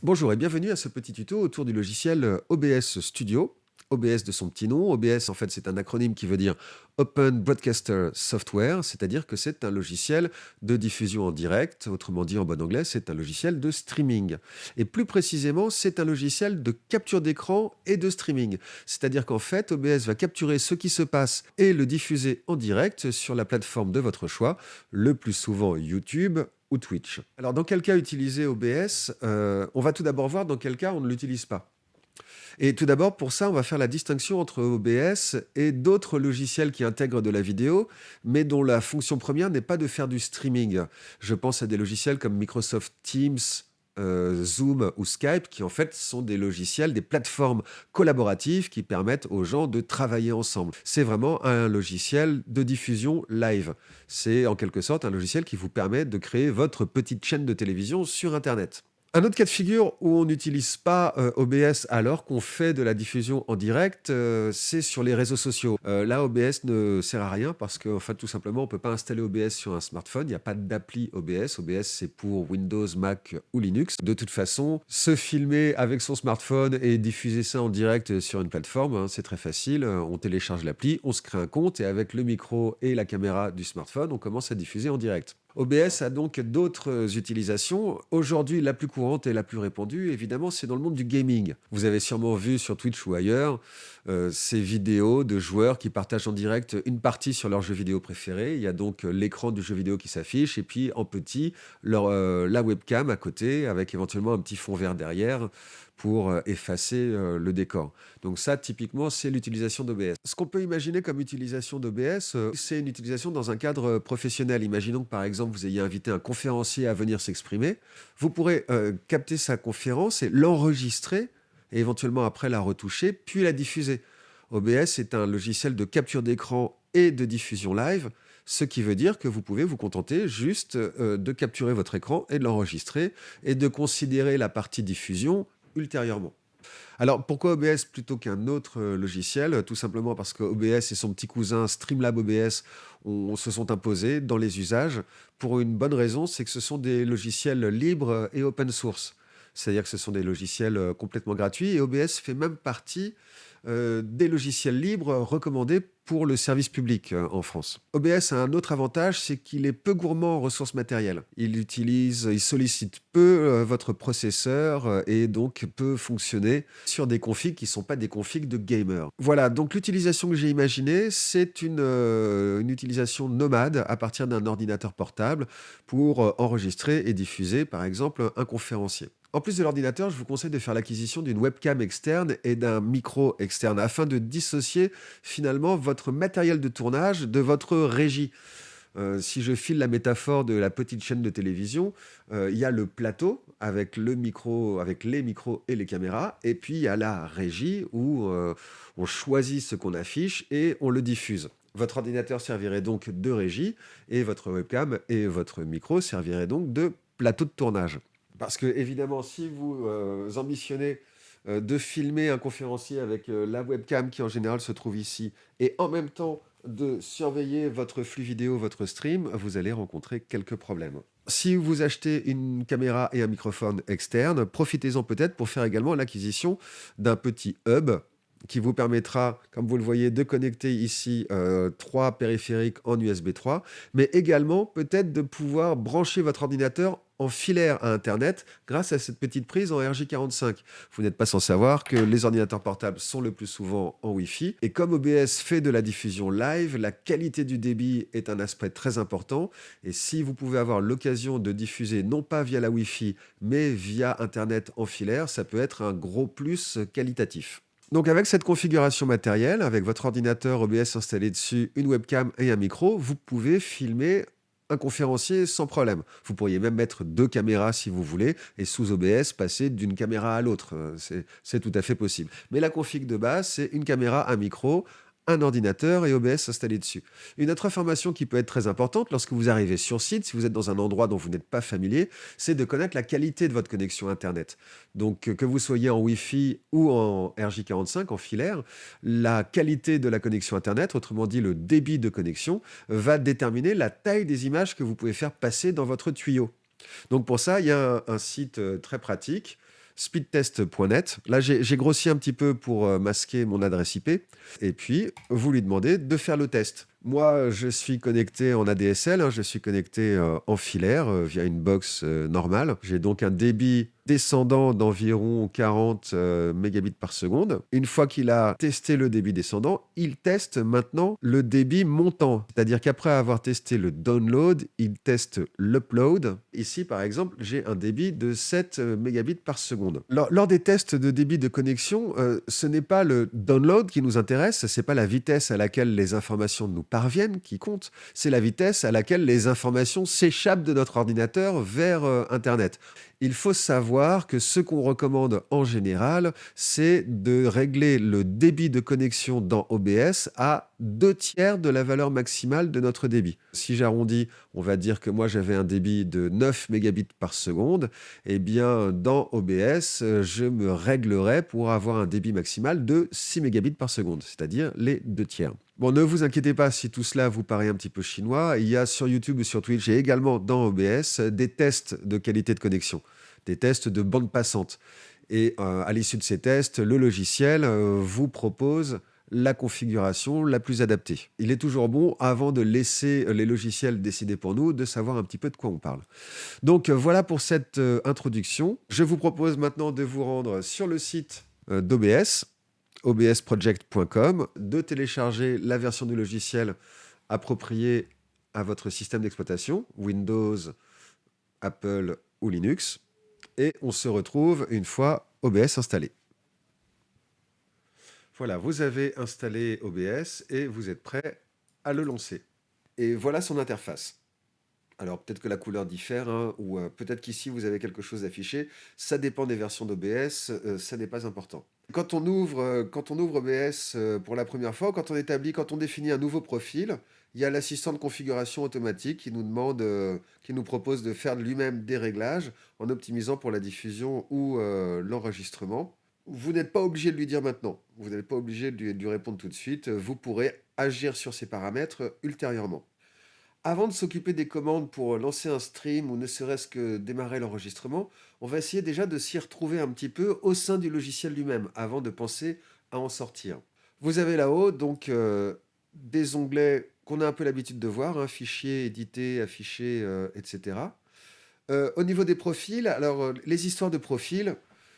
Bonjour et bienvenue à ce petit tuto autour du logiciel OBS Studio. OBS de son petit nom. OBS, en fait, c'est un acronyme qui veut dire Open Broadcaster Software, c'est-à-dire que c'est un logiciel de diffusion en direct. Autrement dit, en bon anglais, c'est un logiciel de streaming. Et plus précisément, c'est un logiciel de capture d'écran et de streaming. C'est-à-dire qu'en fait, OBS va capturer ce qui se passe et le diffuser en direct sur la plateforme de votre choix, le plus souvent YouTube ou Twitch. Alors, dans quel cas utiliser OBS? On va tout d'abord voir dans quel cas on ne l'utilise pas. Et tout d'abord, pour ça, on va faire la distinction entre OBS et d'autres logiciels qui intègrent de la vidéo, mais dont la fonction première n'est pas de faire du streaming. Je pense à des logiciels comme Microsoft Teams, Zoom ou Skype, qui en fait sont des logiciels, des plateformes collaboratives qui permettent aux gens de travailler ensemble. C'est vraiment un logiciel de diffusion live. C'est en quelque sorte un logiciel qui vous permet de créer votre petite chaîne de télévision sur Internet. Un autre cas de figure où on n'utilise pas OBS alors qu'on fait de la diffusion en direct, c'est sur les réseaux sociaux. Là, OBS ne sert à rien parce qu'en fait, tout simplement, on ne peut pas installer OBS sur un smartphone. Il n'y a pas d'appli OBS. OBS, c'est pour Windows, Mac ou Linux. De toute façon, se filmer avec son smartphone et diffuser ça en direct sur une plateforme, hein, c'est très facile. On télécharge l'appli, on se crée un compte et avec le micro et la caméra du smartphone, on commence à diffuser en direct. OBS a donc d'autres utilisations. Aujourd'hui, la plus courante et la plus répandue, évidemment, c'est dans le monde du gaming. Vous avez sûrement vu sur Twitch ou ailleurs ces vidéos de joueurs qui partagent en direct une partie sur leur jeu vidéo préféré. Il y a donc l'écran du jeu vidéo qui s'affiche et puis en petit, la webcam à côté avec éventuellement un petit fond vert derrière pour effacer le décor. Donc ça, typiquement, c'est l'utilisation d'OBS. Ce qu'on peut imaginer comme utilisation d'OBS, c'est une utilisation dans un cadre professionnel. Imaginons que, par exemple, vous ayez invité un conférencier à venir s'exprimer. Vous pourrez capter sa conférence et l'enregistrer, et éventuellement après la retoucher, puis la diffuser. OBS est un logiciel de capture d'écran et de diffusion live, ce qui veut dire que vous pouvez vous contenter juste de capturer votre écran et de l'enregistrer, et de considérer la partie diffusion ultérieurement. Alors, pourquoi OBS plutôt qu'un autre logiciel? Tout simplement parce que OBS et son petit cousin Streamlab OBS se sont imposés dans les usages pour une bonne raison, c'est que ce sont des logiciels libres et open source. C'est-à-dire que ce sont des logiciels complètement gratuits et OBS fait même partie des logiciels libres recommandés pour le service public en France. OBS a un autre avantage, c'est qu'il est peu gourmand en ressources matérielles. Il sollicite peu votre processeur et donc peut fonctionner sur des configs qui ne sont pas des configs de gamers. Voilà, donc l'utilisation que j'ai imaginée, c'est une utilisation nomade à partir d'un ordinateur portable pour enregistrer et diffuser, par exemple, un conférencier. En plus de l'ordinateur, je vous conseille de faire l'acquisition d'une webcam externe et d'un micro externe afin de dissocier finalement votre matériel de tournage de votre régie. Si je file la métaphore de la petite chaîne de télévision, il y a le plateau avec le micro, avec les micros et les caméras, et puis il y a la régie où on choisit ce qu'on affiche et on le diffuse. Votre ordinateur servirait donc de régie et votre webcam et votre micro serviraient donc de plateau de tournage. Parce que, évidemment, si vous ambitionnez de filmer un conférencier avec la webcam qui en général se trouve ici, et en même temps de surveiller votre flux vidéo, votre stream, vous allez rencontrer quelques problèmes. Si vous achetez une caméra et un microphone externe, profitez-en peut-être pour faire également l'acquisition d'un petit hub qui vous permettra, comme vous le voyez, de connecter ici 3 périphériques en USB 3, mais également peut-être de pouvoir brancher votre ordinateur en filaire à Internet grâce à cette petite prise en RJ45. Vous n'êtes pas sans savoir que les ordinateurs portables sont le plus souvent en Wi-Fi. Et comme OBS fait de la diffusion live, la qualité du débit est un aspect très important. Et si vous pouvez avoir l'occasion de diffuser non pas via la Wi-Fi, mais via Internet en filaire, ça peut être un gros plus qualitatif. Donc avec cette configuration matérielle, avec votre ordinateur OBS installé dessus, une webcam et un micro, vous pouvez filmer un conférencier sans problème. Vous pourriez même mettre 2 caméras si vous voulez et sous OBS passer d'une caméra à l'autre. C'est tout à fait possible. Mais la config de base, c'est une caméra, un micro, un ordinateur et OBS installé dessus. Une autre information qui peut être très importante lorsque vous arrivez sur site, si vous êtes dans un endroit dont vous n'êtes pas familier, c'est de connaître la qualité de votre connexion Internet. Donc que vous soyez en Wi-Fi ou en RJ45, en filaire, la qualité de la connexion Internet, autrement dit le débit de connexion, va déterminer la taille des images que vous pouvez faire passer dans votre tuyau. Donc pour ça, il y a un site très pratique speedtest.net. Là, j'ai grossi un petit peu pour masquer mon adresse IP. Et puis, vous lui demandez de faire le test. Moi, je suis connecté en ADSL, hein, je suis connecté en filaire via une box normale. J'ai donc un débit descendant d'environ 40 mégabits par seconde. Une fois qu'il a testé le débit descendant, il teste maintenant le débit montant. C'est-à-dire qu'après avoir testé le download, il teste l'upload. Ici, par exemple, j'ai un débit de 7 mégabits par seconde. Lors des tests de débit de connexion, ce n'est pas le download qui nous intéresse, c'est pas la vitesse à laquelle les informations nous parviennent qui compte, c'est la vitesse à laquelle les informations s'échappent de notre ordinateur vers Internet. Il faut savoir que ce qu'on recommande en général, c'est de régler le débit de connexion dans OBS à 2/3 de la valeur maximale de notre débit. Si j'arrondis, on va dire que moi j'avais un débit de 9 mégabits par seconde, eh bien dans OBS, je me réglerai pour avoir un débit maximal de 6 mégabits par seconde, c'est-à-dire les 2/3. Bon, ne vous inquiétez pas si tout cela vous paraît un petit peu chinois. Il y a sur YouTube ou sur Twitch et également dans OBS des tests de qualité de connexion, des tests de bande passante. Et à l'issue de ces tests, le logiciel vous propose la configuration la plus adaptée. Il est toujours bon, avant de laisser les logiciels décider pour nous, de savoir un petit peu de quoi on parle. Donc voilà pour cette introduction. Je vous propose maintenant de vous rendre sur le site d'OBS, obsproject.com, de télécharger la version du logiciel appropriée à votre système d'exploitation, Windows, Apple ou Linux, et on se retrouve une fois OBS installé. Voilà, vous avez installé OBS et vous êtes prêt à le lancer. Et voilà son interface. Alors peut-être que la couleur diffère, hein, ou peut-être qu'ici vous avez quelque chose affiché. Ça dépend des versions d'OBS, ça n'est pas important. Quand on ouvre OBS pour la première fois, quand on définit un nouveau profil, il y a l'assistant de configuration automatique qui nous demande, qui nous propose de faire lui-même des réglages en optimisant pour la diffusion ou l'enregistrement. Vous n'êtes pas obligé de lui dire maintenant. Vous n'êtes pas obligé de lui répondre tout de suite. Vous pourrez agir sur ces paramètres ultérieurement. Avant de s'occuper des commandes pour lancer un stream ou ne serait-ce que démarrer l'enregistrement, on va essayer déjà de s'y retrouver un petit peu au sein du logiciel lui-même, avant de penser à en sortir. Vous avez là-haut donc des onglets qu'on a un peu l'habitude de voir, hein, fichiers, éditer, afficher, etc. Au niveau des profils, alors les histoires de profils,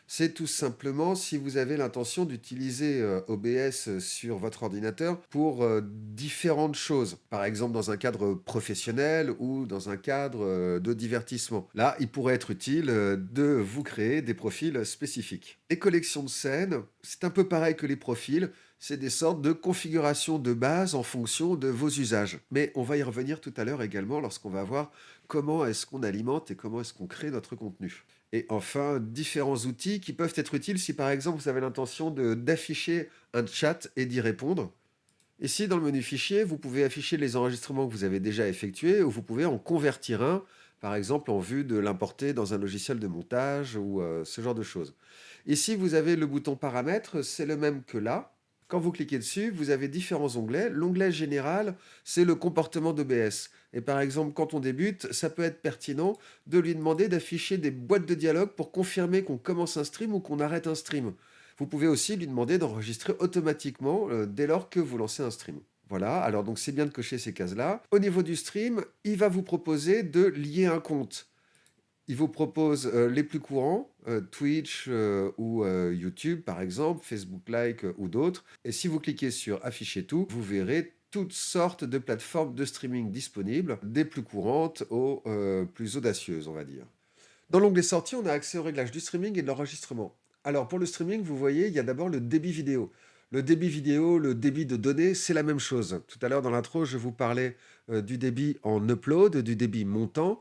c'est tout simplement si vous avez l'intention d'utiliser OBS sur votre ordinateur pour différentes choses. Par exemple, dans un cadre professionnel ou dans un cadre de divertissement. Là, il pourrait être utile de vous créer des profils spécifiques. Les collections de scènes, c'est un peu pareil que les profils. C'est des sortes de configurations de base en fonction de vos usages. Mais on va y revenir tout à l'heure également lorsqu'on va voir comment est-ce qu'on alimente et comment est-ce qu'on crée notre contenu. Et enfin, différents outils qui peuvent être utiles si par exemple vous avez l'intention d'afficher un chat et d'y répondre. Ici, dans le menu fichier, vous pouvez afficher les enregistrements que vous avez déjà effectués ou vous pouvez en convertir un, par exemple en vue de l'importer dans un logiciel de montage ou ce genre de choses. Ici, vous avez le bouton paramètres, c'est le même que là. Quand vous cliquez dessus, vous avez différents onglets. L'onglet général, c'est le comportement d'OBS. Et par exemple, quand on débute, ça peut être pertinent de lui demander d'afficher des boîtes de dialogue pour confirmer qu'on commence un stream ou qu'on arrête un stream. Vous pouvez aussi lui demander d'enregistrer automatiquement dès lors que vous lancez un stream. Voilà, alors donc c'est bien de cocher ces cases-là. Au niveau du stream, il va vous proposer de lier un compte. Il vous propose les plus courants, Twitch ou YouTube par exemple, Facebook Like ou d'autres. Et si vous cliquez sur Afficher tout, vous verrez toutes sortes de plateformes de streaming disponibles, des plus courantes aux plus audacieuses, on va dire. Dans l'onglet Sorties, on a accès au réglage du streaming et de l'enregistrement. Alors pour le streaming, vous voyez, il y a d'abord le débit vidéo. Le débit vidéo, le débit de données, c'est la même chose. Tout à l'heure dans l'intro, je vous parlais du débit en upload, du débit montant.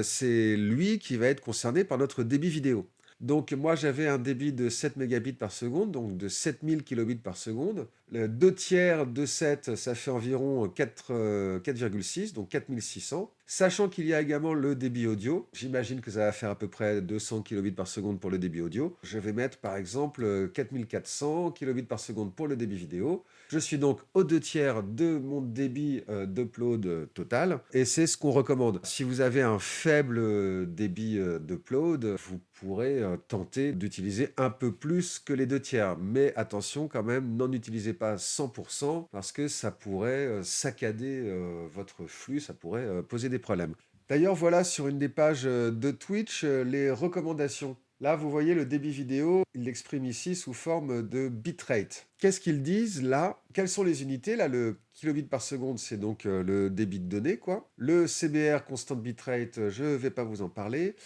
C'est lui qui va être concerné par notre débit vidéo. Donc moi j'avais un débit de 7 mégabits par seconde, donc de 7000 kilobits par seconde. Le 2 tiers de 7, ça fait environ 4,6, donc 4600. Sachant qu'il y a également le débit audio, j'imagine que ça va faire à peu près 200 kilobits par seconde pour le débit audio. Je vais mettre par exemple 4400 kilobits par seconde pour le débit vidéo. Je suis donc aux 2 tiers de mon débit d'upload total, et c'est ce qu'on recommande. Si vous avez un faible débit d'upload, vous pourrez tenter d'utiliser un peu plus que les 2 tiers. Mais attention quand même, n'en utilisez pas 100% parce que ça pourrait saccader votre flux, ça pourrait poser des problèmes. D'ailleurs, voilà sur une des pages de Twitch les recommandations. Là, vous voyez le débit vidéo, il l'exprime ici sous forme de bitrate. Qu'est-ce qu'ils disent là? Quelles sont les unités? Là, le kilobit par seconde, c'est donc le débit de données, quoi. Le CBR, constant bitrate, je ne vais pas vous en parler.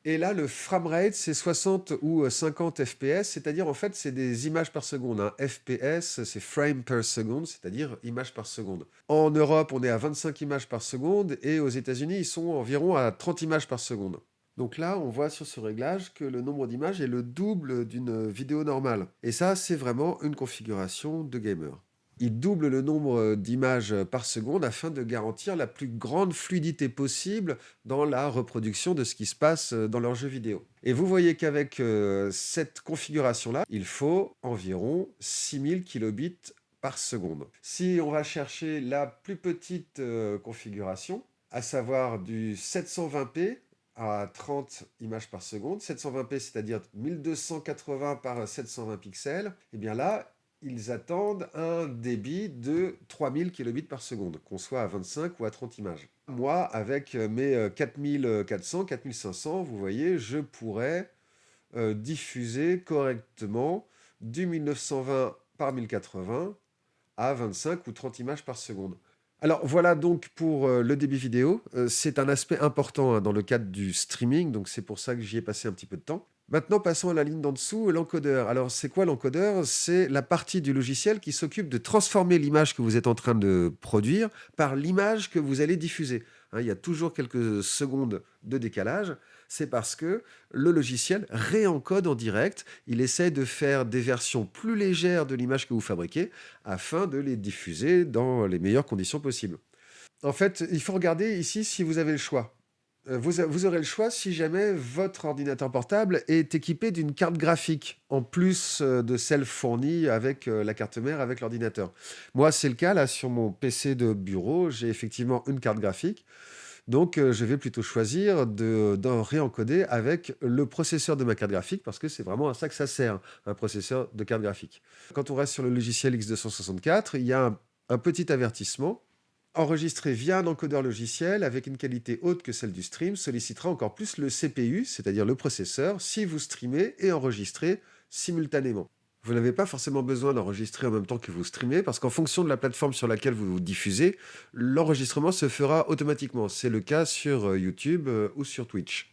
Et là, le framerate, c'est 60 ou 50 FPS, c'est-à-dire en fait, c'est des images par seconde. Hein. FPS, c'est frame per second, c'est-à-dire images par seconde. En Europe, on est à 25 images par seconde et aux États-Unis, ils sont environ à 30 images par seconde. Donc là, on voit sur ce réglage que le nombre d'images est le double d'une vidéo normale. Et ça, c'est vraiment une configuration de gamer. Ils doublent le nombre d'images par seconde afin de garantir la plus grande fluidité possible dans la reproduction de ce qui se passe dans leur jeu vidéo. Et vous voyez qu'avec cette configuration-là, il faut environ 6000 kilobits par seconde. Si on va chercher la plus petite configuration, à savoir du 720p, à 30 images par seconde, 720p c'est-à-dire 1280 par 720 pixels, et bien là, ils attendent un débit de 3000 kilobits par seconde, qu'on soit à 25 ou à 30 images. Moi, avec mes 4400, 4500, vous voyez, je pourrais diffuser correctement du 1920 par 1080 à 25 ou 30 images par seconde. Alors voilà donc pour le débit vidéo. C'est un aspect important dans le cadre du streaming, donc c'est pour ça que j'y ai passé un petit peu de temps. Maintenant, passons à la ligne d'en dessous, l'encodeur. Alors, c'est quoi l'encodeur? C'est la partie du logiciel qui s'occupe de transformer l'image que vous êtes en train de produire par l'image que vous allez diffuser. Hein, il y a toujours quelques secondes de décalage. C'est parce que le logiciel réencode en direct. Il essaie de faire des versions plus légères de l'image que vous fabriquez afin de les diffuser dans les meilleures conditions possibles. En fait, il faut regarder ici si vous avez le choix. Vous aurez le choix si jamais votre ordinateur portable est équipé d'une carte graphique, en plus de celle fournie avec la carte mère, avec l'ordinateur. Moi, c'est le cas, là, sur mon PC de bureau, j'ai effectivement une carte graphique. Donc, je vais plutôt choisir d'en réencoder avec le processeur de ma carte graphique, parce que c'est vraiment à ça que ça sert, un processeur de carte graphique. Quand on reste sur le logiciel X264, il y a un petit avertissement. Enregistrer via un encodeur logiciel avec une qualité haute que celle du stream sollicitera encore plus le CPU, c'est-à-dire le processeur, si vous streamez et enregistrez simultanément. Vous n'avez pas forcément besoin d'enregistrer en même temps que vous streamez, parce qu'en fonction de la plateforme sur laquelle vous diffusez, l'enregistrement se fera automatiquement. C'est le cas sur YouTube ou sur Twitch.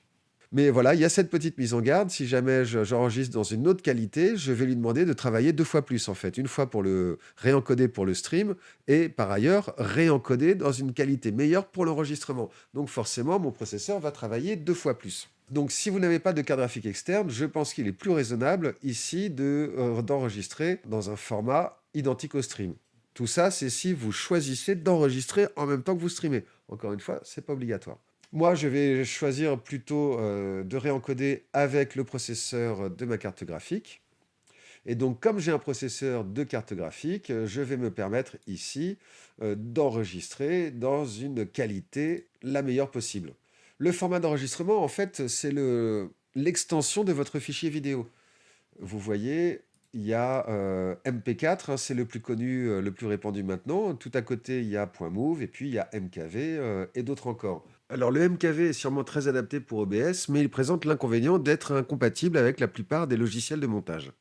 Mais voilà, il y a cette petite mise en garde. Si jamais j'enregistre dans une autre qualité, je vais lui demander de travailler 2 fois plus, en fait. Une fois pour le réencoder pour le stream et par ailleurs réencoder dans une qualité meilleure pour l'enregistrement. Donc forcément, mon processeur va travailler 2 fois plus. Donc si vous n'avez pas de carte graphique externe, je pense qu'il est plus raisonnable ici d'enregistrer dans un format identique au stream. Tout ça, c'est si vous choisissez d'enregistrer en même temps que vous streamez. Encore une fois, c'est pas obligatoire. Moi, je vais choisir plutôt de réencoder avec le processeur de ma carte graphique. Et donc, comme j'ai un processeur de carte graphique, je vais me permettre ici d'enregistrer dans une qualité la meilleure possible. Le format d'enregistrement, en fait, c'est l'extension de votre fichier vidéo. Vous voyez, il y a MP4, hein, c'est le plus connu, le plus répandu maintenant. Tout à côté, il y a .mov et puis il y a MKV et d'autres encore. Alors le MKV est sûrement très adapté pour OBS, mais il présente l'inconvénient d'être incompatible avec la plupart des logiciels de montage.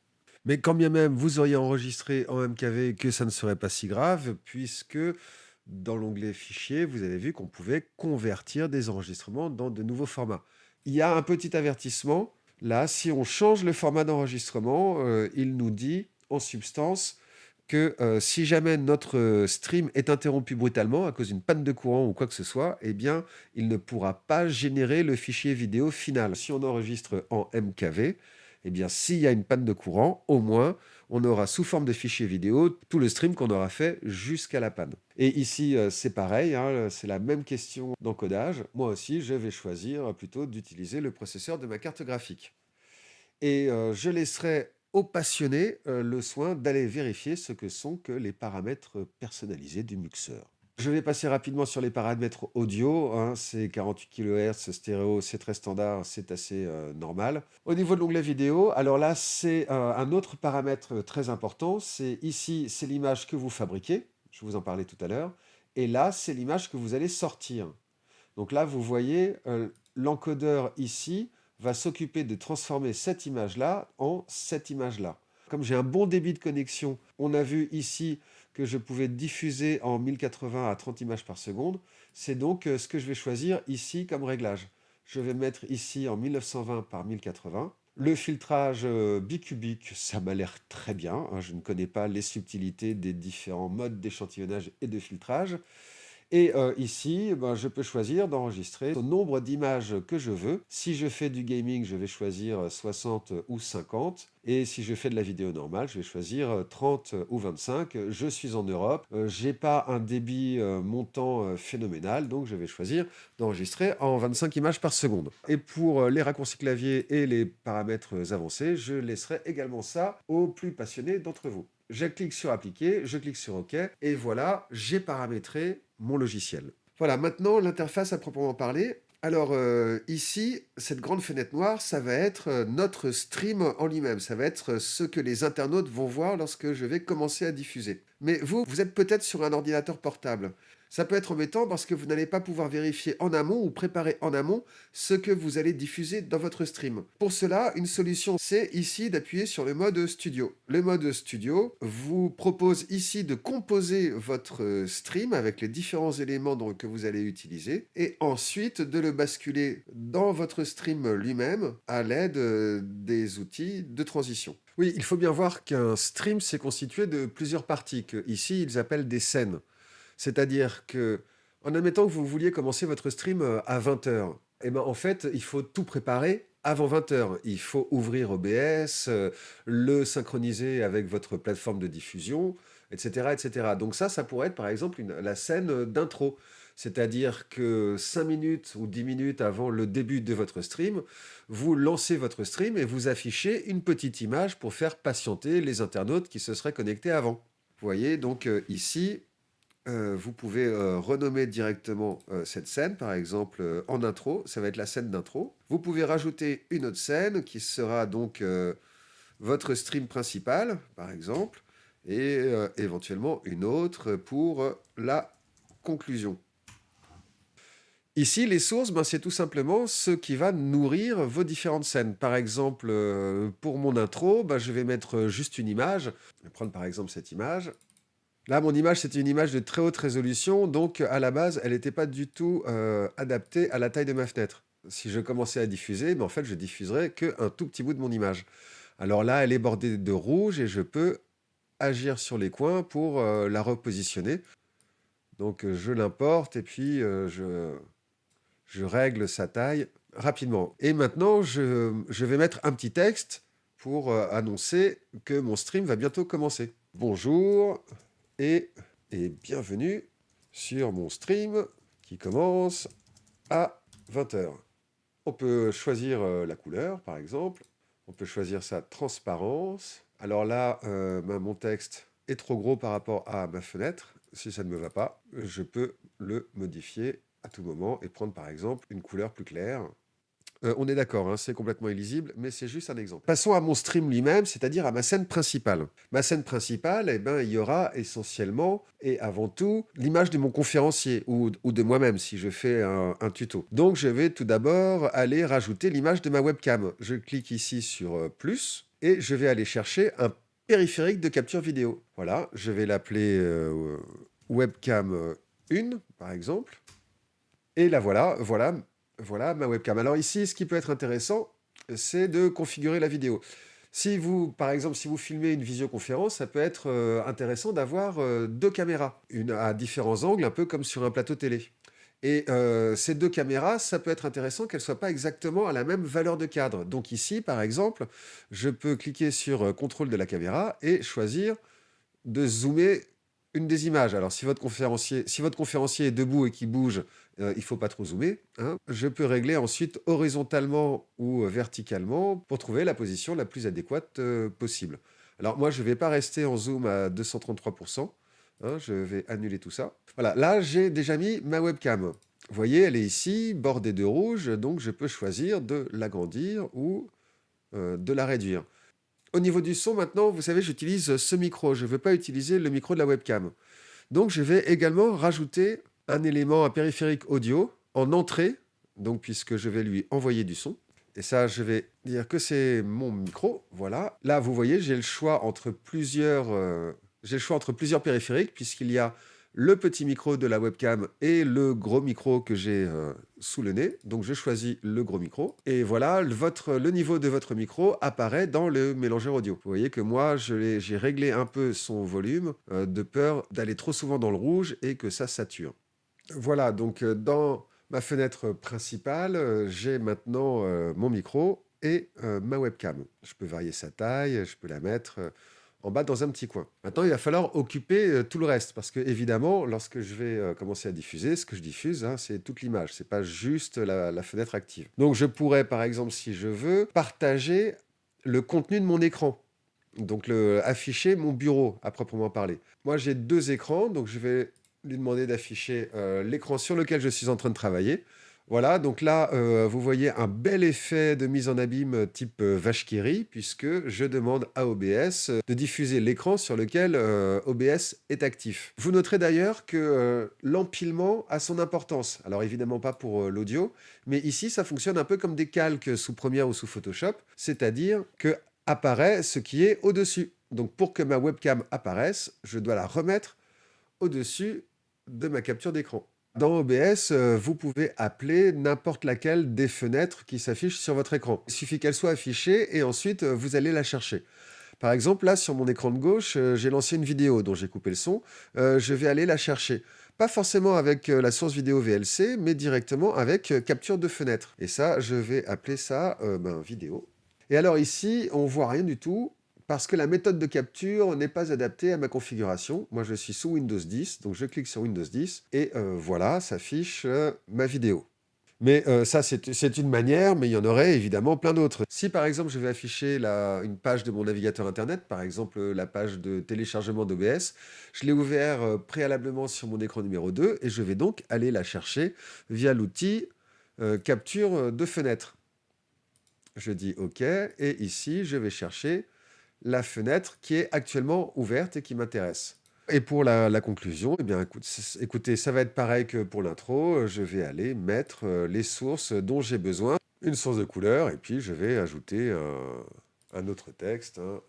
Mais quand bien même vous auriez enregistré en MKV, que ça ne serait pas si grave, puisque dans l'onglet Fichiers, vous avez vu qu'on pouvait convertir des enregistrements dans de nouveaux formats. Il y a un petit avertissement. Là, si on change le format d'enregistrement, il nous dit en substance que si jamais notre stream est interrompu brutalement à cause d'une panne de courant ou quoi que ce soit, eh bien, il ne pourra pas générer le fichier vidéo final. Si on enregistre en MKV, Eh bien, s'il y a une panne de courant, au moins, on aura sous forme de fichier vidéo tout le stream qu'on aura fait jusqu'à la panne. Et ici, c'est pareil, hein, c'est la même question d'encodage. Moi aussi, je vais choisir plutôt d'utiliser le processeur de ma carte graphique. Et je laisserai aux passionnés le soin d'aller vérifier ce que sont que les paramètres personnalisés du mixeur. Je vais passer rapidement sur les paramètres audio, hein, c'est 48 kHz, stéréo, c'est très standard, c'est assez normal. Au niveau de l'onglet vidéo, alors là, c'est un autre paramètre très important. C'est ici, c'est l'image que vous fabriquez, je vous en parlais tout à l'heure, et là, c'est l'image que vous allez sortir. Donc là, vous voyez, l'encodeur ici va s'occuper de transformer cette image-là en cette image-là. Comme j'ai un bon débit de connexion, on a vu ici que je pouvais diffuser en 1080 à 30 images par seconde. C'est donc ce que je vais choisir ici comme réglage. Je vais mettre ici en 1920 par 1080. Le filtrage bicubique, ça m'a l'air très bien, hein. Je ne connais pas les subtilités des différents modes d'échantillonnage et de filtrage. Et ici, ben, je peux choisir d'enregistrer au nombre d'images que je veux. Si je fais du gaming, je vais choisir 60 ou 50. Et si je fais de la vidéo normale, je vais choisir 30 ou 25. Je suis en Europe, j'ai pas un débit montant phénoménal, donc je vais choisir d'enregistrer en 25 images par seconde. Et pour les raccourcis clavier et les paramètres avancés, je laisserai également ça aux plus passionnés d'entre vous. Je clique sur appliquer, je clique sur OK, et voilà, j'ai paramétré mon logiciel. Voilà, maintenant l'interface à proprement parler. Alors ici, cette grande fenêtre noire, ça va être notre stream en lui-même. Ça va être ce que les internautes vont voir lorsque je vais commencer à diffuser. Mais vous êtes peut-être sur un ordinateur portable. Ça peut être embêtant parce que vous n'allez pas pouvoir vérifier en amont ou préparer en amont ce que vous allez diffuser dans votre stream. Pour cela, une solution, c'est ici d'appuyer sur le mode studio. Le mode studio vous propose ici de composer votre stream avec les différents éléments que vous allez utiliser et ensuite de le basculer dans votre stream lui-même à l'aide des outils de transition. Oui, il faut bien voir qu'un stream, c'est constitué de plusieurs parties, que ici ils appellent des scènes. C'est-à-dire que, en admettant que vous vouliez commencer votre stream à 20 heures, eh ben, en fait, il faut tout préparer avant 20 heures. Il faut ouvrir OBS, le synchroniser avec votre plateforme de diffusion, etc., etc. Donc ça pourrait être par exemple la scène d'intro. C'est-à-dire que 5 minutes ou 10 minutes avant le début de votre stream, vous lancez votre stream et vous affichez une petite image pour faire patienter les internautes qui se seraient connectés avant. Vous voyez, donc ici, vous pouvez renommer directement cette scène, par exemple en intro, ça va être la scène d'intro. Vous pouvez rajouter une autre scène qui sera donc votre stream principal, par exemple, et éventuellement une autre pour la conclusion. Ici, les sources, ben, c'est tout simplement ce qui va nourrir vos différentes scènes. Par exemple, pour mon intro, ben, je vais mettre juste une image. Je vais prendre par exemple cette image. Là, mon image, c'était une image de très haute résolution, donc à la base, elle n'était pas du tout adaptée à la taille de ma fenêtre. Si je commençais à diffuser, ben, en fait, je diffuserais qu'un tout petit bout de mon image. Alors là, elle est bordée de rouge et je peux agir sur les coins pour la repositionner. Donc, je l'importe et puis je règle sa taille rapidement. Et maintenant, je vais mettre un petit texte pour annoncer que mon stream va bientôt commencer. Bonjour et bienvenue sur mon stream qui commence à 20 h. On peut choisir la couleur, par exemple. On peut choisir sa transparence. Alors là, mon texte est trop gros par rapport à ma fenêtre. Si ça ne me va pas, je peux le modifier à tout moment et prendre par exemple une couleur plus claire. On est d'accord, hein, c'est complètement illisible, mais c'est juste un exemple. Passons à mon stream lui-même, c'est-à-dire à ma scène principale. Ma scène principale, eh ben, il y aura essentiellement et avant tout l'image de mon conférencier ou de moi-même si je fais un tuto. Donc je vais tout d'abord aller rajouter l'image de ma webcam. Je clique ici sur plus et je vais aller chercher un périphérique de capture vidéo. Voilà, je vais l'appeler webcam 1 par exemple. Et là voilà ma webcam. Alors ici, ce qui peut être intéressant, c'est de configurer la vidéo. Si vous, par exemple, si vous filmez une visioconférence, ça peut être intéressant d'avoir deux caméras, une à différents angles, un peu comme sur un plateau télé. Et ces 2 caméras, ça peut être intéressant qu'elles soient pas exactement à la même valeur de cadre. Donc ici, par exemple, je peux cliquer sur, contrôle de la caméra et choisir de zoomer une des images. Alors si votre conférencier est debout et qu'il bouge, il faut pas trop zoomer, hein. Je peux régler ensuite horizontalement ou, verticalement pour trouver la position la plus adéquate, possible. Alors moi, je vais pas rester en zoom à 233, hein, je vais annuler tout ça. Voilà, là, j'ai déjà mis ma webcam. Vous voyez, elle est ici, bordée de rouge, donc je peux choisir de l'agrandir ou, de la réduire. Au niveau du son, maintenant, vous savez, j'utilise ce micro. Je ne veux pas utiliser le micro de la webcam. Donc, je vais également rajouter un élément, un périphérique audio en entrée, donc puisque je vais lui envoyer du son. Et ça, je vais dire que c'est mon micro. Voilà. Là, vous voyez, j'ai le choix entre plusieurs périphériques, puisqu'il y a le petit micro de la webcam et le gros micro que j'ai sous le nez. Donc je choisis le gros micro. Et voilà, le niveau de votre micro apparaît dans le mélangeur audio. Vous voyez que moi, j'ai réglé un peu son volume de peur d'aller trop souvent dans le rouge et que ça sature. Voilà, donc dans ma fenêtre principale, j'ai maintenant mon micro et ma webcam. Je peux varier sa taille, je peux la mettre en bas dans un petit coin. Maintenant, il va falloir occuper tout le reste parce que évidemment, lorsque je vais commencer à diffuser, ce que je diffuse, hein, c'est toute l'image, c'est pas juste la fenêtre active. Donc, je pourrais, par exemple, si je veux, partager le contenu de mon écran. Donc, afficher mon bureau à proprement parler. Moi, j'ai 2 écrans, donc je vais lui demander d'afficher l'écran sur lequel je suis en train de travailler. Voilà, donc là, vous voyez un bel effet de mise en abîme type vache qui rit, puisque je demande à OBS de diffuser l'écran sur lequel OBS est actif. Vous noterez d'ailleurs que l'empilement a son importance. Alors évidemment pas pour l'audio, mais ici, ça fonctionne un peu comme des calques sous Premiere ou sous Photoshop, c'est-à-dire que apparaît ce qui est au-dessus. Donc pour que ma webcam apparaisse, je dois la remettre au-dessus de ma capture d'écran. Dans OBS, vous pouvez appeler n'importe laquelle des fenêtres qui s'affichent sur votre écran. Il suffit qu'elle soit affichée et ensuite vous allez la chercher. Par exemple, là sur mon écran de gauche, j'ai lancé une vidéo dont j'ai coupé le son. Je vais aller la chercher. Pas forcément avec la source vidéo VLC, mais directement avec capture de fenêtre. Et ça, je vais appeler ça vidéo. Et alors ici, on voit rien du tout parce que la méthode de capture n'est pas adaptée à ma configuration. Moi, je suis sous Windows 10, donc je clique sur Windows 10 et voilà, s'affiche ma vidéo. Mais ça, c'est une manière, mais il y en aurait évidemment plein d'autres. Si par exemple, je vais afficher une page de mon navigateur Internet, par exemple la page de téléchargement d'OBS, je l'ai ouvert préalablement sur mon écran numéro 2 et je vais donc aller la chercher via l'outil capture de fenêtre. Je dis OK et ici, je vais chercher la fenêtre qui est actuellement ouverte et qui m'intéresse. Et pour la conclusion, eh bien, écoutez, ça va être pareil que pour l'intro. Je vais aller mettre les sources dont j'ai besoin, une source de couleur, et puis je vais ajouter un autre texte, hein.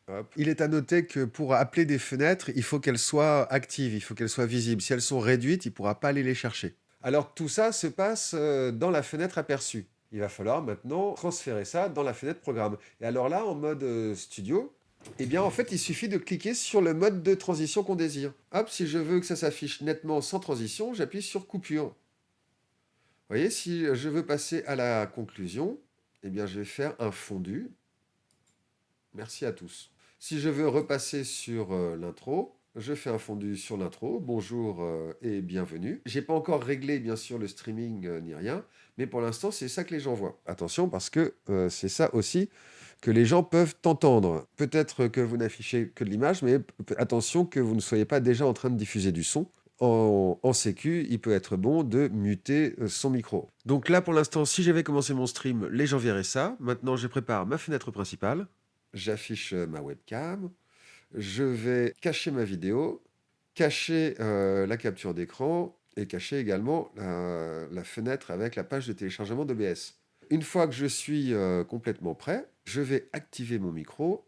Hop. Il est à noter que pour appeler des fenêtres, il faut qu'elles soient actives, il faut qu'elles soient visibles. Si elles sont réduites, il ne pourra pas aller les chercher. Alors tout ça se passe dans la fenêtre aperçue. Il va falloir maintenant transférer ça dans la fenêtre programme. Et alors là, en mode studio, eh bien en fait, il suffit de cliquer sur le mode de transition qu'on désire. Hop, si je veux que ça s'affiche nettement sans transition, j'appuie sur coupure. Vous voyez, si je veux passer à la conclusion, eh bien je vais faire un fondu. Merci à tous. Si je veux repasser sur l'intro, je fais un fondu sur l'intro. Bonjour et bienvenue. J'ai pas encore réglé bien sûr le streaming ni rien, mais pour l'instant c'est ça que les gens voient. Attention parce que c'est ça aussi que les gens peuvent entendre. Peut-être que vous n'affichez que de l'image, mais attention que vous ne soyez pas déjà en train de diffuser du son. En sécu, il peut être bon de muter son micro. Donc là, pour l'instant, si j'avais commencé mon stream, les gens verraient ça. Maintenant, je prépare ma fenêtre principale. J'affiche ma webcam. Je vais cacher ma vidéo, cacher la capture d'écran et cacher également la fenêtre avec la page de téléchargement d'OBS. Une fois que je suis complètement prêt, je vais activer mon micro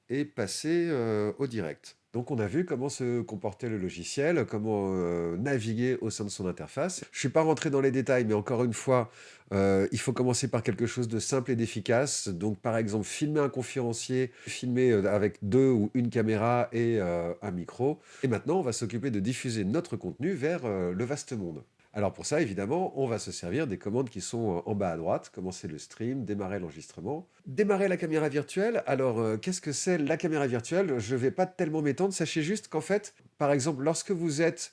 et passer au direct. Donc on a vu comment se comportait le logiciel, comment naviguer au sein de son interface. Je ne suis pas rentré dans les détails, mais encore une fois, il faut commencer par quelque chose de simple et d'efficace. Donc par exemple, filmer un conférencier, filmer avec 2 ou une caméra et un micro. Et maintenant, on va s'occuper de diffuser notre contenu vers le vaste monde. Alors pour ça, évidemment, on va se servir des commandes qui sont en bas à droite, commencer le stream, démarrer l'enregistrement. Démarrer la caméra virtuelle, alors qu'est-ce que c'est la caméra virtuelle? Je ne vais pas tellement m'étendre, sachez juste qu'en fait, par exemple, lorsque vous êtes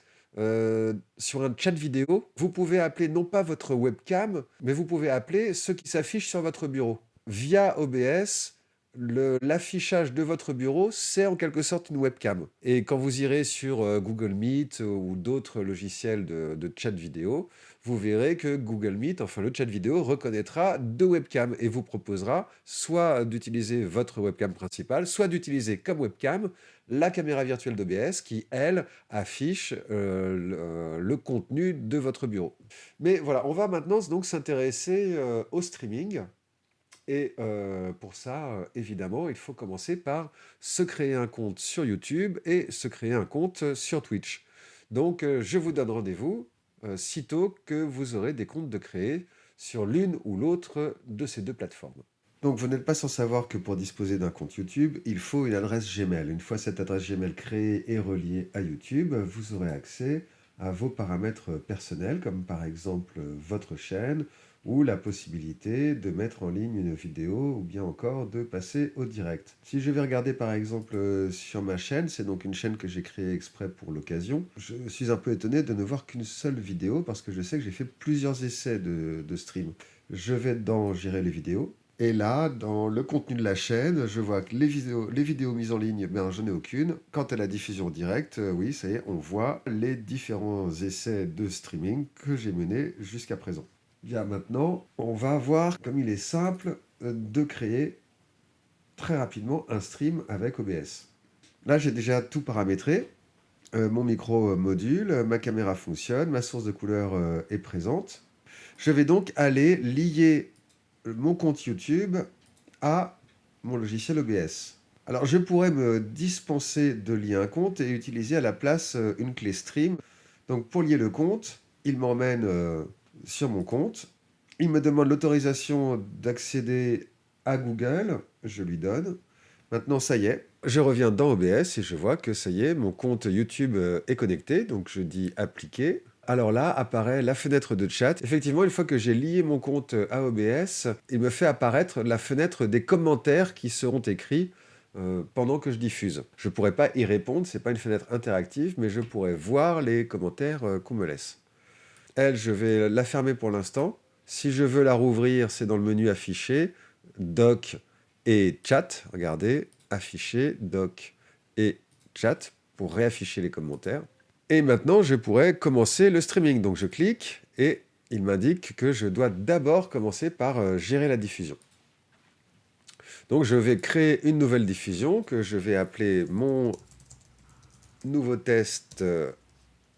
sur un chat vidéo, vous pouvez appeler non pas votre webcam, mais vous pouvez appeler ce qui s'affiche sur votre bureau. Via OBS, l'affichage de votre bureau, c'est en quelque sorte une webcam. Et quand vous irez sur Google Meet ou d'autres logiciels de chat vidéo, vous verrez que Google Meet, enfin le chat vidéo, reconnaîtra deux webcams et vous proposera soit d'utiliser votre webcam principale, soit d'utiliser comme webcam la caméra virtuelle d'OBS qui, elle, affiche le contenu de votre bureau. Mais voilà, on va maintenant donc s'intéresser au streaming. Et pour ça, évidemment, il faut commencer par se créer un compte sur YouTube et se créer un compte sur Twitch. Donc, je vous donne rendez-vous sitôt que vous aurez des comptes de créer sur l'une ou l'autre de ces deux plateformes. Donc, vous n'êtes pas sans savoir que pour disposer d'un compte YouTube, il faut une adresse Gmail. Une fois cette adresse Gmail créée et reliée à YouTube, vous aurez accès à vos paramètres personnels, comme par exemple votre chaîne, ou la possibilité de mettre en ligne une vidéo ou bien encore de passer au direct. Si je vais regarder par exemple sur ma chaîne, c'est donc une chaîne que j'ai créée exprès pour l'occasion, je suis un peu étonné de ne voir qu'une seule vidéo parce que je sais que j'ai fait plusieurs essais de stream. Je vais dans gérer les vidéos. Et là, dans le contenu de la chaîne, je vois que les vidéos mises en ligne, ben, je n'ai aucune. Quant à la diffusion directe, oui, ça y est, on voit les différents essais de streaming que j'ai menés jusqu'à présent. Bien, maintenant, on va voir comme il est simple de créer très rapidement un stream avec OBS. Là, j'ai déjà tout paramétré. Mon micro module, ma caméra fonctionne, ma source de couleur est présente. Je vais donc aller lier mon compte YouTube à mon logiciel OBS. Alors, je pourrais me dispenser de lier un compte et utiliser à la place une clé stream. Donc, pour lier le compte, il m'emmène sur mon compte. Il me demande l'autorisation d'accéder à Google. Je lui donne. Maintenant, ça y est. Je reviens dans OBS et je vois que ça y est, mon compte YouTube est connecté. Donc, je dis appliquer. Alors là, apparaît la fenêtre de chat. Effectivement, une fois que j'ai lié mon compte à OBS, il me fait apparaître la fenêtre des commentaires qui seront écrits pendant que je diffuse. Je ne pourrais pas y répondre, ce n'est pas une fenêtre interactive, mais je pourrais voir les commentaires qu'on me laisse. Elle, je vais la fermer pour l'instant. Si je veux la rouvrir, c'est dans le menu afficher, doc et chat. Regardez, afficher, doc et chat pour réafficher les commentaires. Et maintenant, je pourrais commencer le streaming. Donc je clique et il m'indique que je dois d'abord commencer par gérer la diffusion. Donc je vais créer une nouvelle diffusion que je vais appeler mon nouveau test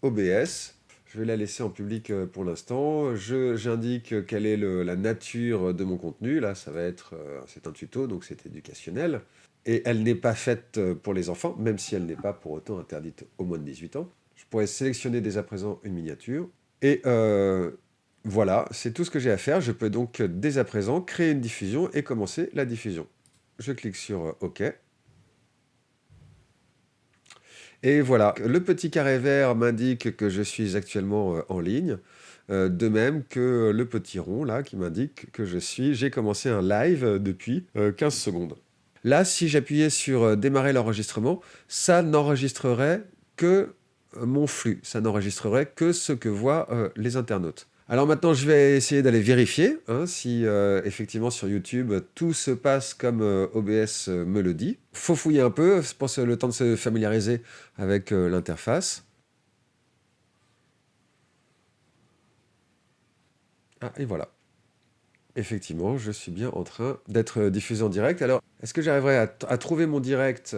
OBS. Je vais la laisser en public pour l'instant. J'indique quelle est la nature de mon contenu. Là, ça va être, c'est un tuto, donc c'est éducationnel. Et elle n'est pas faite pour les enfants, même si elle n'est pas pour autant interdite aux moins de 18 ans. Je pourrais sélectionner dès à présent une miniature. Et voilà, c'est tout ce que j'ai à faire. Je peux donc dès à présent créer une diffusion et commencer la diffusion. Je clique sur OK. Et voilà, le petit carré vert m'indique que je suis actuellement en ligne. De même que le petit rond là qui m'indique que j'ai commencé un live depuis 15 secondes. Là, si j'appuyais sur démarrer l'enregistrement, ça n'enregistrerait que mon flux, ça n'enregistrerait que ce que voient les internautes. Alors maintenant, je vais essayer d'aller vérifier si effectivement sur YouTube tout se passe comme OBS me le dit. Faut fouiller un peu, je pense le temps de se familiariser avec l'interface. Ah, et voilà. Effectivement, je suis bien en train d'être diffusé en direct. Alors, est-ce que j'arriverai à trouver mon direct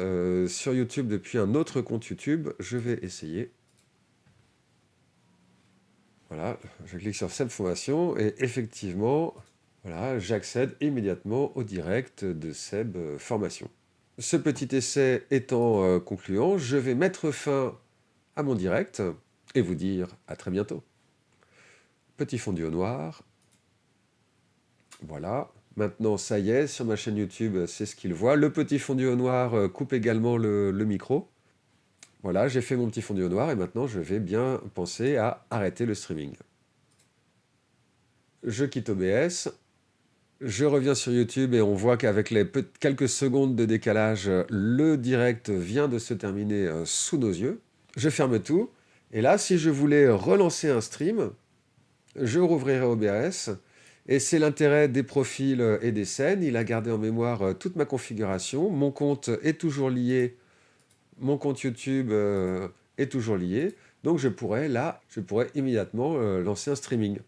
sur YouTube depuis un autre compte YouTube? Je vais essayer. Voilà, je clique sur cette formation et effectivement, voilà, j'accède immédiatement au direct de Seb Formation. Ce petit essai étant concluant, je vais mettre fin à mon direct et vous dire à très bientôt. Petit fondu au noir. Voilà. Maintenant, ça y est, sur ma chaîne YouTube, c'est ce qu'il voit. Le petit fondu au noir coupe également le micro. Voilà, j'ai fait mon petit fondu au noir et maintenant, je vais bien penser à arrêter le streaming. je quitte OBS, je reviens sur YouTube et on voit qu'avec les quelques secondes de décalage, le direct vient de se terminer sous nos yeux. Je ferme tout. Et là, si je voulais relancer un stream, je rouvrirai OBS. Et c'est l'intérêt des profils et des scènes. Il a gardé en mémoire toute ma configuration. Mon compte est toujours lié. Mon compte YouTube est toujours lié. Donc je pourrais immédiatement lancer un streaming.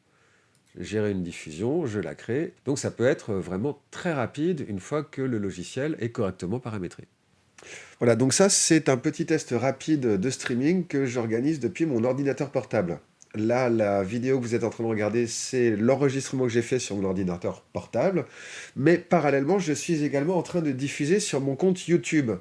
Gérer une diffusion, je la crée. Donc ça peut être vraiment très rapide une fois que le logiciel est correctement paramétré. Voilà, donc ça c'est un petit test rapide de streaming que j'organise depuis mon ordinateur portable. Là, la vidéo que vous êtes en train de regarder, c'est l'enregistrement que j'ai fait sur mon ordinateur portable. Mais parallèlement, je suis également en train de diffuser sur mon compte YouTube.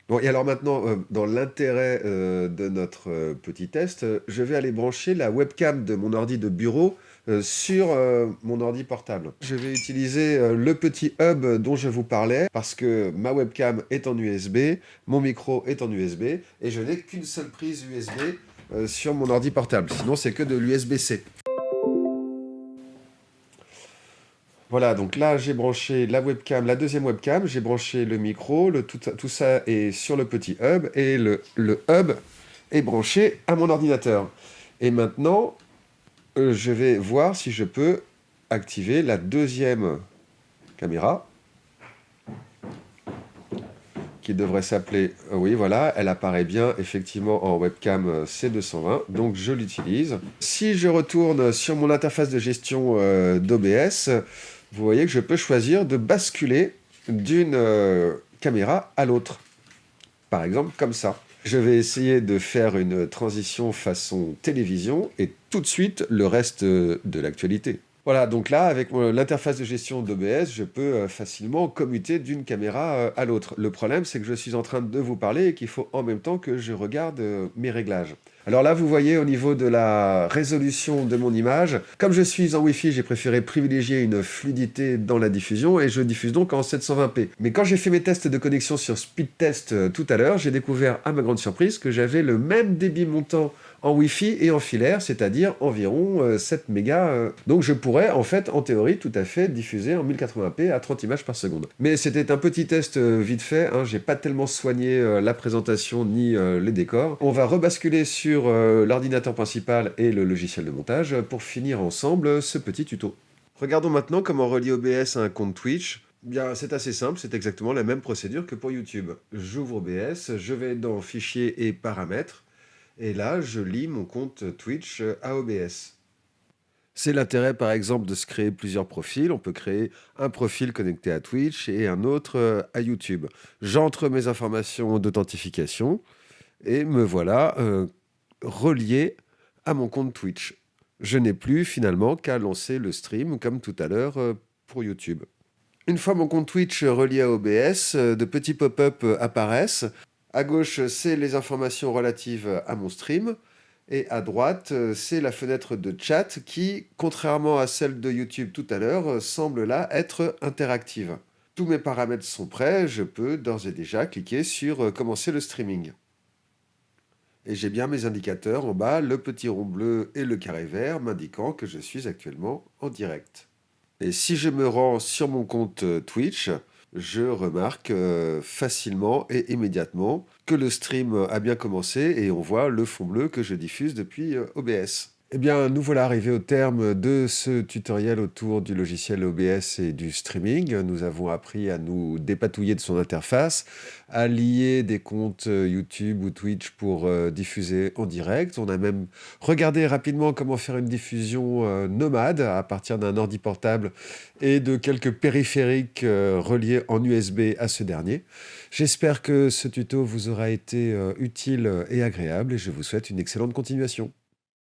Bon, et alors maintenant, dans l'intérêt de notre petit test, je vais aller brancher la webcam de mon ordi de bureau sur mon ordi portable. Je vais utiliser le petit hub dont je vous parlais parce que ma webcam est en USB, mon micro est en USB et je n'ai qu'une seule prise USB sur mon ordi portable. Sinon, c'est que de l'USB-C. Voilà, donc là, j'ai branché la webcam, la deuxième webcam, j'ai branché le micro, tout ça est sur le petit hub, et le hub est branché à mon ordinateur. Et maintenant, je vais voir si je peux activer la deuxième caméra, qui devrait s'appeler... oui, voilà, elle apparaît bien, effectivement, en webcam C220, donc je l'utilise. Si je retourne sur mon interface de gestion d'OBS, vous voyez que je peux choisir de basculer d'une caméra à l'autre. Par exemple, comme ça. Je vais essayer de faire une transition façon télévision et tout de suite le reste de l'actualité. Voilà, donc là, avec l'interface de gestion d'OBS, je peux facilement commuter d'une caméra à l'autre. Le problème, c'est que je suis en train de vous parler et qu'il faut en même temps que je regarde mes réglages. Alors là, vous voyez au niveau de la résolution de mon image, comme je suis en Wi-Fi, j'ai préféré privilégier une fluidité dans la diffusion et je diffuse donc en 720p. Mais quand j'ai fait mes tests de connexion sur Speedtest tout à l'heure, j'ai découvert à ma grande surprise que j'avais le même débit montant en Wi-Fi et en filaire, c'est-à-dire environ 7 mégas. Donc je pourrais, en fait, en théorie, tout à fait diffuser en 1080p à 30 images par seconde. Mais c'était un petit test vite fait, hein, j'ai pas tellement soigné la présentation ni les décors. On va rebasculer sur l'ordinateur principal et le logiciel de montage pour finir ensemble ce petit tuto. Regardons maintenant comment relier OBS à un compte Twitch. Bien, c'est assez simple, c'est exactement la même procédure que pour YouTube. J'ouvre OBS, je vais dans Fichiers et Paramètres, et là, je lie mon compte Twitch à OBS. C'est l'intérêt, par exemple, de se créer plusieurs profils. On peut créer un profil connecté à Twitch et un autre à YouTube. J'entre mes informations d'authentification et me voilà relié à mon compte Twitch. Je n'ai plus finalement qu'à lancer le stream comme tout à l'heure pour YouTube. Une fois mon compte Twitch relié à OBS, de petits pop-up apparaissent. À gauche, c'est les informations relatives à mon stream. Et à droite, c'est la fenêtre de chat qui, contrairement à celle de YouTube tout à l'heure, semble là être interactive. Tous mes paramètres sont prêts, je peux d'ores et déjà cliquer sur commencer le streaming. Et j'ai bien mes indicateurs en bas, le petit rond bleu et le carré vert m'indiquant que je suis actuellement en direct. Et si je me rends sur mon compte Twitch, je remarque facilement et immédiatement que le stream a bien commencé et on voit le fond bleu que je diffuse depuis OBS. Eh bien, nous voilà arrivés au terme de ce tutoriel autour du logiciel OBS et du streaming. Nous avons appris à nous dépatouiller de son interface, à lier des comptes YouTube ou Twitch pour diffuser en direct. On a même regardé rapidement comment faire une diffusion nomade à partir d'un ordi portable et de quelques périphériques reliés en USB à ce dernier. J'espère que ce tuto vous aura été utile et agréable et je vous souhaite une excellente continuation.